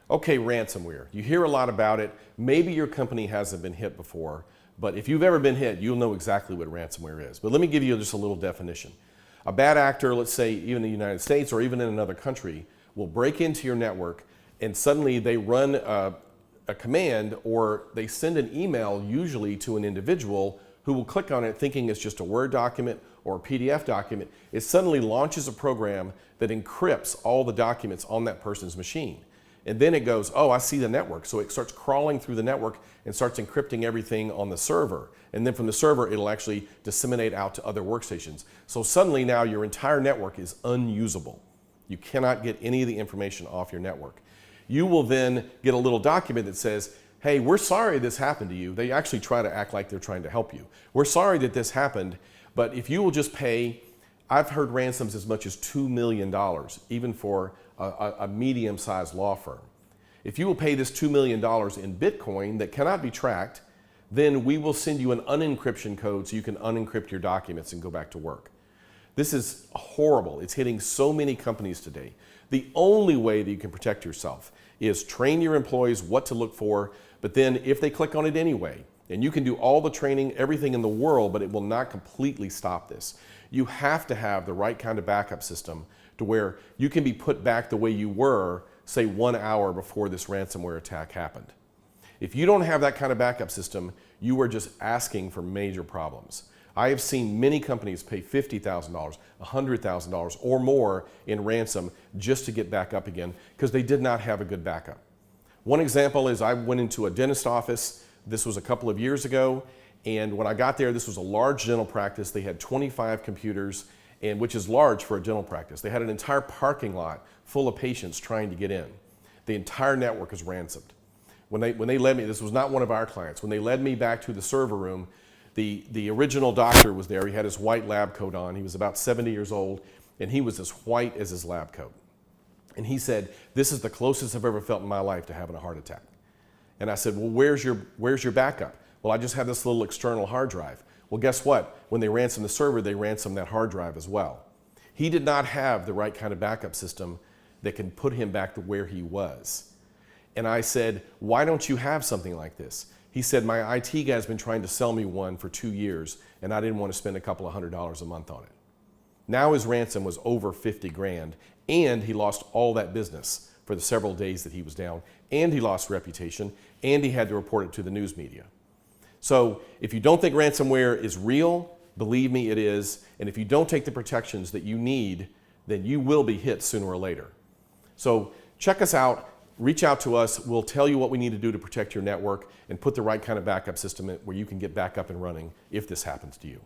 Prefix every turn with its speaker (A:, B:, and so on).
A: Okay, ransomware. You hear a lot about it. Maybe your company hasn't been hit before, but if you've ever been hit, you'll know exactly what ransomware is. But let me give you just a little definition. A bad actor, let's say even in the United States or even in another country, will break into your network and suddenly they run a command or they send an email usually to an individual who will click on it thinking it's just a Word document or a PDF document. It suddenly launches a program that encrypts all the documents on that person's machine. And then it goes, oh, I see the network. So it starts crawling through the network and starts encrypting everything on the server. And then from the server, it'll actually disseminate out to other workstations. So suddenly now your entire network is unusable. You cannot get any of the information off your network. You will then get a little document that says, hey, we're sorry this happened to you. They actually try to act like they're trying to help you. We're sorry that this happened, but if you will just pay, I've heard ransoms as much as $2 million, even for a medium-sized law firm. If you will pay this $2 million in Bitcoin that cannot be tracked, then we will send you an unencryption code so you can unencrypt your documents and go back to work. This is horrible. It's hitting so many companies today. The only way that you can protect yourself is train your employees what to look for, but then if they click on it anyway, and you can do all the training, everything in the world, but it will not completely stop this. You have to have the right kind of backup system to where you can be put back the way you were, say 1 hour before this ransomware attack happened. If you don't have that kind of backup system, you are just asking for major problems. I have seen many companies pay $50,000, $100,000 or more in ransom just to get back up again because they did not have a good backup. One example is I went into a dentist office. This was a couple of years ago, and when I got there, this was a large dental practice. They had 25 computers, and which is large for a dental practice. They had an entire parking lot full of patients trying to get in. The entire network is ransomed. When they led me, this was not one of our clients, when they led me back to the server room, the original doctor was there. He had his white lab coat on. He was about 70 years old, and he was as white as his lab coat. And he said, this is the closest I've ever felt in my life to having a heart attack. And I said, well, where's your backup? Well, I just have this little external hard drive. Well, guess what? When they ransom the server, they ransom that hard drive as well. He did not have the right kind of backup system that can put him back to where he was. And I said, why don't you have something like this? He said, my IT guy's been trying to sell me one for 2 years, and I didn't want to spend a couple of $100s a month on it. Now his ransom was over 50 grand, and he lost all that business for the several days that he was down, and he lost reputation, and he had to report it to the news media. So if you don't think ransomware is real, believe me, it is. And if you don't take the protections that you need, then you will be hit sooner or later. So check us out, reach out to us. We'll tell you what we need to do to protect your network and put the right kind of backup system in where you can get back up and running if this happens to you.